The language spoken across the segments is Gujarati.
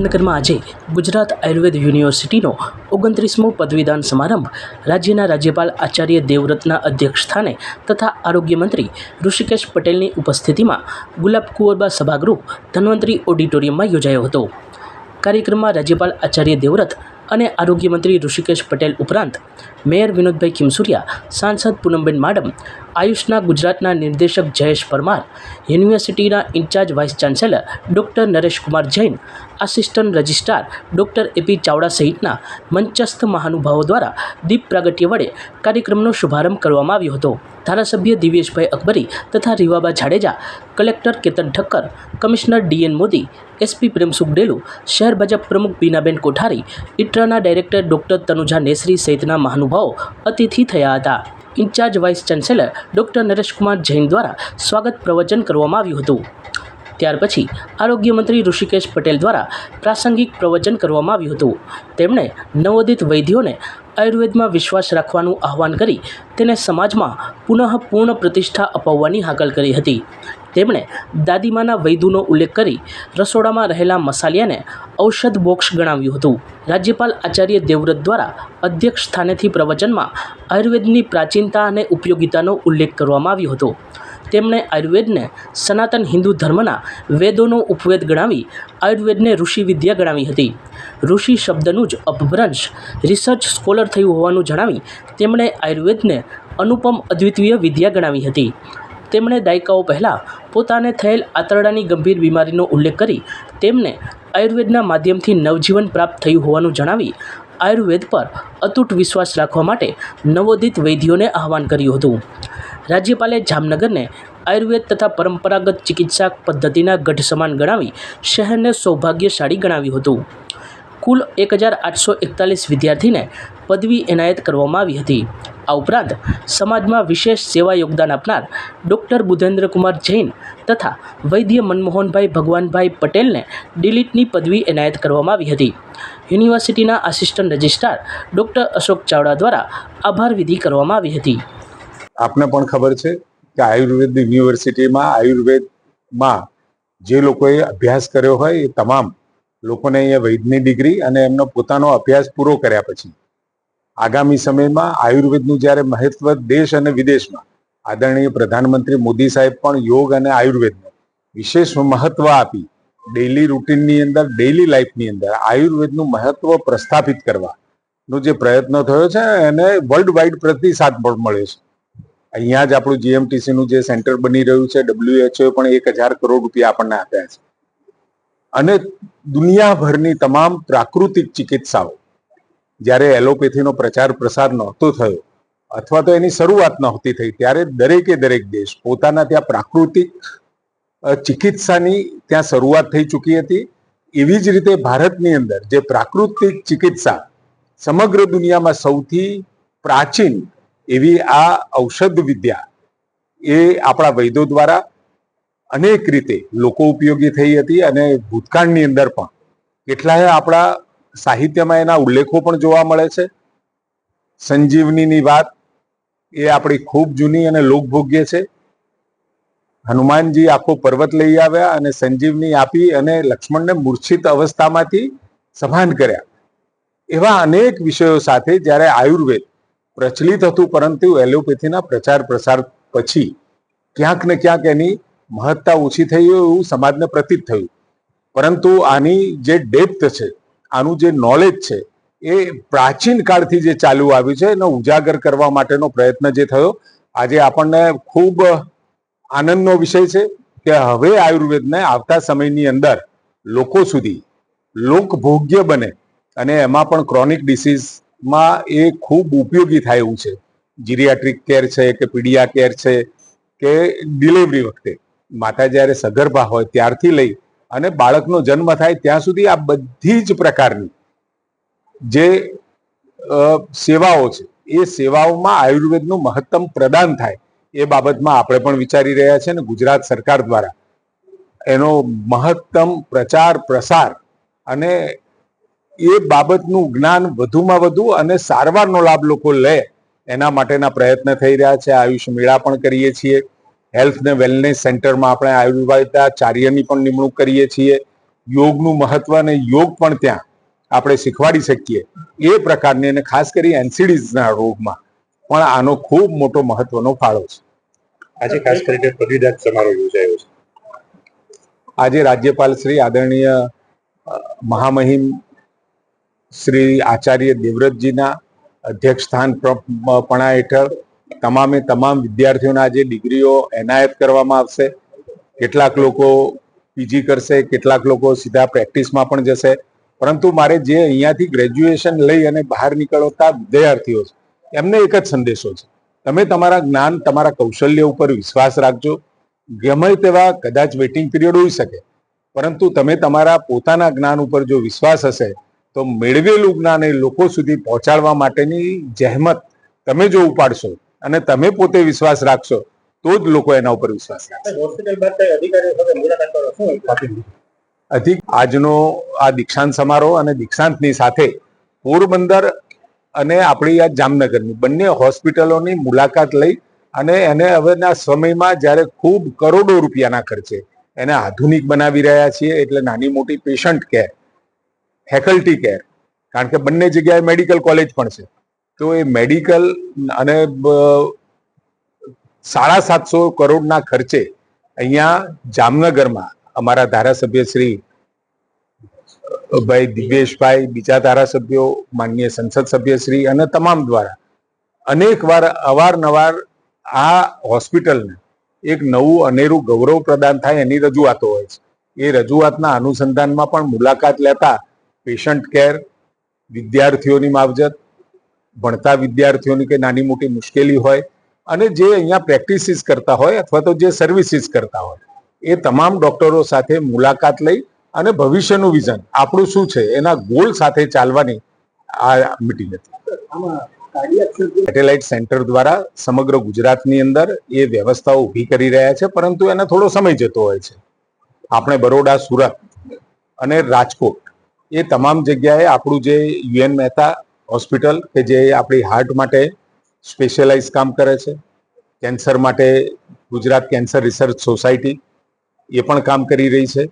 જામનગરમાં આજે ગુજરાત આયુર્વેદ યુનિવર્સિટીનો 29મો પદવીદાન સમારંભ રાજ્યના રાજ્યપાલ આચાર્ય દેવવ્રતના અધ્યક્ષસ્થાને તથા આરોગ્ય મંત્રી ઋષિકેશ પટેલની ઉપસ્થિતિમાં ગુલાબ કુંવરબા સભાગૃહ ધન્વંતરી ઓડિટોરિયમમાં યોજાયો હતો। કાર્યક્રમમાં રાજ્યપાલ આચાર્ય દેવવ્રત અને આરોગ્ય મંત્રી ઋષિકેશ પટેલ ઉપરાંત મેયર વિનોદભાઈ ખીમસુરિયા, સાંસદ પૂનમબેન માડમ, આયુષના ગુજરાતના નિર્દેશક જયેશ પરમાર, યુનિવર્સિટીના incharge vice chancellor doctor Nareshkumar Jain, assistant registrar doctor AP Chavda સહિતના મંચસ્થ મહાનુભાવો દ્વારા દીપ પ્રાગટ્ય વડે કાર્યક્રમનો શુભારંભ કરવામાં આવ્યો હતો। ધારાસભ્ય દિવ્યેશભાઈ અકબરી તથા Rivaba Jadeja, collector Ketan Thakkar, commissioner DN Modi, SP Premsukh Delu, શહેર ભાજપ પ્રમુખ બીનાબેન કોઠારી, ઇટ્રાના ડાયરેક્ટર ડૉક્ટર તનુજા નેસરી સહિતના મહાનુભાવો અતિથિ થયા હતા। Incharge vice chancellor doctor Nareshkumar Jain દ્વારા સ્વાગત પ્રવચન કરવામાં આવ્યું હતું। ત્યાર પછી આરોગ્ય મંત્રી ઋષિકેશ પટેલ દ્વારા પ્રાસંગિક પ્રવચન કરવામાં આવ્યું હતું। તેમણે નવોદિત વૈદ્યોને આયુર્વેદમાં વિશ્વાસ રાખવાનું આહ્વાન કરી તેને સમાજમાં પૂર્ણ પ્રતિષ્ઠા અપાવવાની હાકલ કરી હતી। તેમણે દાદીમાના વૈદ્યનો ઉલ્લેખ કરી રસોડામાં રહેલા મસાલિયાને ઔષધ બોક્સ ગણાવ્યું હતું। રાજ્યપાલ આચાર્ય દેવવ્રત દ્વારા અધ્યક્ષ સ્થાનેથી પ્રવચનમાં આયુર્વેદની પ્રાચીનતા અને ઉપયોગિતાનો ઉલ્લેખ કરવામાં આવ્યો હતો। તેમણે આયુર્વેદને સનાતન હિન્દુ ધર્મના વેદોનો ઉપવેદ ગણાવી આયુર્વેદને ઋષિ વિદ્યા ગણાવી હતી। ઋષિ શબ્દનું જ અપભ્રંશ રિસર્ચ સ્કોલર થયું હોવાનું જણાવી તેમણે આયુર્વેદને અનુપમ અદ્વિતીય વિદ્યા ગણાવી હતી। તેમણે દાયકાઓ પહેલાં પોતાને થયેલ આંતરડાની ગંભીર બીમારીનો ઉલ્લેખ કરી તેમને આયુર્વેદના માધ્યમથી નવજીવન પ્રાપ્ત થયું હોવાનું જણાવી આયુર્વેદ પર અતૂટ વિશ્વાસ રાખવા માટે નવોદિત વૈદ્યોને આહ્વાન કર્યું હતું। રાજ્યપાલે જામનગરને આયુર્વેદ તથા પરંપરાગત ચિકિત્સા પદ્ધતિના ગઢ સમાન ગણાવી શહેરને સૌભાગ્યશાળી ગણાવ્યું હતું। કુલ 1841 વિદ્યાર્થીને પદવી એનાયત કરવામાં આવી હતી। આ ઉપરાંત સમાજમાં વિશેષ સેવા યોગદાન આપનાર ડૉક્ટર બુધેન્દ્રકુમાર જૈન તથા વૈદ્ય મનમોહનભાઈ ભગવાનભાઈ પટેલને ડીલીટની પદવી એનાયત કરવામાં આવી હતી। યુનિવર્સિટીના assistant registrar doctor Ashok Chavda દ્વારા આભાર વિધિ કરવામાં આવી હતી। આપને પણ ખબર છે કે આયુર્વેદ યુનિવર્સિટીમાં આયુર્વેદમાં જે લોકોએ અભ્યાસ કર્યો હોય એ તમામ લોકોને અહીંયા વૈદ્યની ડિગ્રી અને એમનો પોતાનો અભ્યાસ પૂરો કર્યા પછી આગામી સમયમાં આયુર્વેદનું જ્યારે મહત્વ દેશ અને વિદેશમાં આદરણીય પ્રધાનમંત્રી મોદી સાહેબ પણ યોગ અને આયુર્વેદને વિશેષ મહત્વ આપી ડેઇલી રૂટીનની અંદર, ડેઇલી લાઈફની અંદર આયુર્વેદનું મહત્વ પ્રસ્થાપિત કરવાનો જે પ્રયત્ન થયો છે એને વર્લ્ડ વાઇડ પ્રતિસાદ પણ મળ્યો છે। અહીંયા જ આપણું જીએમટીસીનું જે સેન્ટર બની રહ્યું છે, WHO પણ 1000 કરોડ રૂપિયા આપણને આપ્યા છે અને દુનિયાભરની તમામ પ્રાકૃતિક ચિકિત્સાઓ જ્યારે એલોપેથીનો પ્રચાર પ્રસાર નહોતો થયો અથવા તો એની શરૂઆત નહોતી થઈ ત્યારે દરેક દેશ પોતાના ત્યાં પ્રાકૃતિક ચિકિત્સાની ત્યાં શરૂઆત થઈ ચૂકી હતી। એવી જ રીતે ભારતની અંદર જે પ્રાકૃતિક ચિકિત્સા સમગ્ર દુનિયામાં સૌથી પ્રાચીન એવી આ ઔષધ વિદ્યા એ આપણા વૈદ્યો દ્વારા અનેક રીતે લોકો ઉપયોગી થઈ હતી અને ભૂતકાળની અંદર પણ કેટલાય આપણા સાહિત્યમાં એના ઉલ્લેખો પણ જોવા મળે છે। સંજીવનીની વાત એ આપણી ખૂબ જૂની અને લોકભોગ્ય છે। હનુમાનજી આખો પર્વત લઈ આવ્યા અને સંજીવની આપી અને લક્ષ્મણને મૂર્છિત અવસ્થામાંથી સભાન કર્યા। એવા અનેક વિષયો સાથે જ્યારે આયુર્વેદ પ્રચલિત હતું પરંતુ એલોપેથીના પ્રચાર પ્રસાર પછી ક્યાંક ને ક્યાંક એની મહત્તા ઓછી થઈ એવું સમાજને પ્રતીત થયું। પરંતુ આની જે ડેપ્થ છે, આનું જે નોલેજ છે એ પ્રાચીન કાળથી જે ચાલુ આવ્યું છે એનો ઉજાગર કરવા માટેનો પ્રયત્ન જે થયો આજે આપણને ખૂબ આનંદનો વિષય છે કે હવે આયુર્વેદને આવતા સમયની અંદર લોકો સુધી લોકભોગ્ય બને અને એમાં પણ ક્રોનિક ડિસીઝમાં એ ખૂબ ઉપયોગી થાય એવું છે। જીરિયાટ્રિક કેર છે કે પીડિયા કેર છે કે ડિલિવરી વખતે માતા જ્યારે સગર્ભા હોય ત્યારથી લઈ અને બાળકનો જન્મ થાય ત્યાં સુધી આ બધી જ પ્રકારની જે સેવાઓ છે એ સેવાઓમાં આયુર્વેદનું મહત્તમ પ્રદાન થાય એ બાબતમાં આપણે પણ વિચારી રહ્યા છીએ અને ગુજરાત સરકાર દ્વારા એનો મહત્તમ પ્રચાર પ્રસાર અને એ બાબતનું જ્ઞાન વધુમાં વધુ અને સારવારનો લાભ લોકો લે એના માટેના પ્રયત્ન થઈ રહ્યા છે। આયુષ મેળા પણ કરીએ છીએ, હેલ્થ ને વેલનેસ સેન્ટરમાં આપણે આયુર્વેદાચાર્યની પણ નિમણૂક કરીએ છીએ યોગનું મહત્વ અને યોગ પણ ત્યાં આપણે શીખવાડી શકીએ એ પ્રકારની, અને ખાસ કરી એનસીડીઝના રોગમાં પણ આનો ખૂબ મોટો મહત્વનો ફાળો છે. આજે ખાસ કરીને પદવીદાન સમારોહ યોજાયો છે. આજે રાજ્યપાલ શ્રી આદરણીય મહામહિમ શ્રી આચાર્ય દેવવ્રતજીના અધ્યક્ષસ્થાન પણા હેઠળ તમામે તમામ વિદ્યાર્થીઓના આજે ડિગ્રીઓ એનાયત કરવામાં આવશે. કેટલાક લોકો પીજી કરશે, કેટલાક લોકો સીધા પ્રેક્ટિસમાં પણ જશે. પરંતુ મારે જે અહીંયાથી ગ્રેજ્યુએશન લઈ અને બહાર નીકળતા વિદ્યાર્થીઓ છે એમને એક જ સંદેશો છે, તમે તમારા જ્ઞાન, તમારા કૌશલ્ય ઉપર વિશ્વાસ રાખજો. ગમે તેવા કદાચ વેઇટિંગ પીરિયડ હોઈ શકે, પરંતુ તમે તમારા પોતાના જ્ઞાન ઉપર જો વિશ્વાસ હશે તો મેળવેલું જ્ઞાન એ લોકો સુધી પહોંચાડવા માટેની જહેમત તમે જો ઉપાડશો અને તમે પોતે વિશ્વાસ રાખશો તો જ લોકો એના ઉપર વિશ્વાસ રાખશે. આજનો આ દીક્ષાંત સમારોહ અને દીક્ષાંતની સાથે પોરબંદર અને આપણી આ જામનગરની બંને હોસ્પિટલોની મુલાકાત લઈ અને એને હવેના સમયમાં જ્યારે ખૂબ કરોડો રૂપિયાના ખર્ચે એને આધુનિક બનાવી રહ્યા છીએ. એટલે નાની મોટી પેશન્ટ કેર, ફેકલ્ટી કેર, કારણ કે બંને જગ્યાએ મેડિકલ કોલેજ પણ છે, તો એ મેડિકલ અને 750 કરોડના ખર્ચે અહીંયા જામનગરમાં અમારા ધારાસભ્ય શ્રી ભાઈ દિવ્યેશભાઈ, બીજા ધારાસભ્યો, માનનીય સંસદ સભ્ય શ્રી અને તમામ દ્વારા અનેક વાર અવારનવાર આ હોસ્પિટલને એક નવું અનેરું ગૌરવ પ્રદાન થાય એની રજૂઆતો હોય છે. એ રજૂઆતના અનુસંધાનમાં પણ મુલાકાત લેતા પેશન્ટ કેર, વિદ્યાર્થીઓની માવજત, ભણતા વિદ્યાર્થીઓની કે નાની મોટી મુશ્કેલી હોય અને જે અહીંયા પ્રેક્ટિસિસ કરતા હોય અથવા તો જે સર્વિસીસ કરતા હોય એ તમામ ડોક્ટરો સાથે મુલાકાત લઈ અને ભવિષ્યનું વિઝન આપણું શું છે એના ગોલ સાથે ચાલવાની આ મિટિંગ હતી. સેટેલાઇટ સેન્ટર દ્વારા સમગ્ર ગુજરાતની અંદર એ વ્યવસ્થાઓ ઊભી કરી રહ્યા છે, પરંતુ એને થોડો સમય જતો હોય છે. આપણે બરોડા, સુરત અને રાજકોટ એ તમામ જગ્યાએ આપણું જે યુએન મહેતા હોસ્પિટલ કે જે આપણી હાર્ટ માટે સ્પેશિયલાઇઝ કામ કરે છે, કેન્સર માટે ગુજરાત કેન્સર રિસર્ચ સોસાયટી એ પણ કામ કરી રહી છે.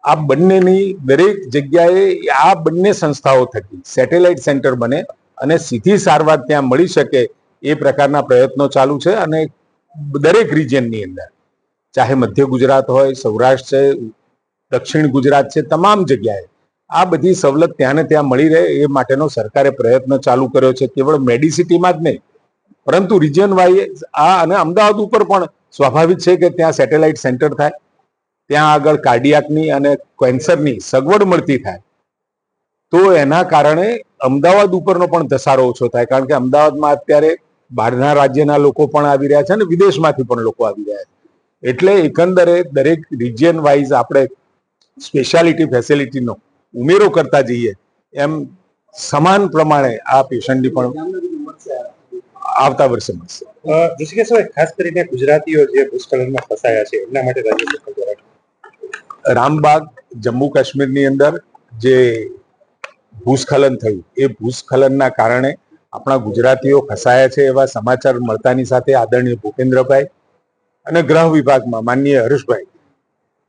આ બંનેની દરેક જગ્યાએ આ બંને સંસ્થાઓ થકી સેટેલાઇટ સેન્ટર બને અને સીધી સારવાર ત્યાં મળી શકે એ પ્રકારના પ્રયત્નો ચાલુ છે. અને દરેક રિજિયનની અંદર, ચાહે મધ્ય ગુજરાત હોય, સૌરાષ્ટ્ર છે, દક્ષિણ ગુજરાત છે, તમામ જગ્યાએ આ બધી સવલત ત્યાં ને ત્યાં મળી રહે એ માટેનો સરકારે પ્રયત્ન ચાલુ કર્યો છે. કેવળ મેડિસિટીમાં જ નહીં, પરંતુ રિજિયન વાઇઝ આ અને અમદાવાદ ઉપર પણ સ્વાભાવિક છે કે ત્યાં સેટેલાઇટ સેન્ટર થાય, ત્યાં આગળ કાર્ડિયાકની અને કેન્સરની સગવડ મળતી થાય તો એના કારણે અમદાવાદ ઉપરનો પણ ધસારો ઓછો થાય. કારણ કે અમદાવાદમાં અત્યારે બહારના રાજ્યના લોકો પણ આવી રહ્યા છે અને વિદેશમાંથી પણ લોકો આવી રહ્યા છે. એટલે એકંદરે દરેક રિજિયન વાઇઝ આપણે સ્પેશિયાલિટી ફેસિલિટીનો ઉમેરો કરતા જઈએ એમ સમાન પ્રમાણે આ પેશન્ટની પણ આવતા વર્ષે મળશે. ઋષિકેશભાઈ, ખાસ કરીને ગુજરાતીઓ જે ભૂસ્ખલનમાં ફસાયા છે એમના માટે રાજ્ય સરકાર દ્વારા રામબાગ, જમ્મુ કાશ્મીરની અંદર જે ભૂસ્ખલન થયું એ ભૂસ્ખલનના કારણે આપણા ગુજરાતીઓ ફસાયા છે એવા સમાચાર મળતાની સાથે આદરણીય ભૂપેન્દ્રભાઈ અને ગૃહ વિભાગમાં માનનીય હર્ષભાઈ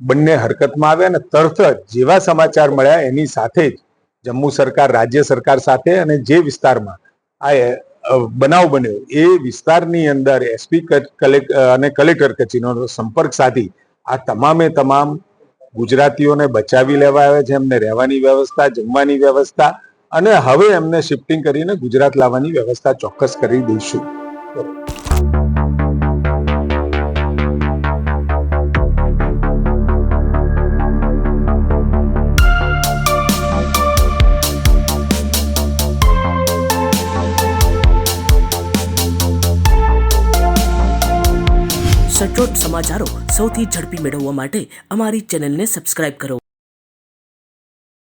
બંને હરકતમાં આવ્યા અને તરત જ જેવા સમાચાર મળ્યા એની સાથે જ જમ્મુ સરકાર, રાજ્ય સરકાર સાથે અને જે વિસ્તારમાં આ બનાવ બન્યો એ વિસ્તારની અંદર એસપી અને કલેક્ટર કચેરીનો સંપર્ક સાધી આ તમામે તમામ ગુજરાતીઓને બચાવી લેવા આવ્યા છે. એમને રહેવાની વ્યવસ્થા, જમવાની વ્યવસ્થા અને હવે એમને શિફ્ટિંગ કરીને ગુજરાત લાવવાની વ્યવસ્થા ચોક્કસ કરી દઈશું. સચોટ સમાચારો સૌથી ઝડપી મેળવવા માટે અમારી ચેનલને સબસ્ક્રાઇબ કરો.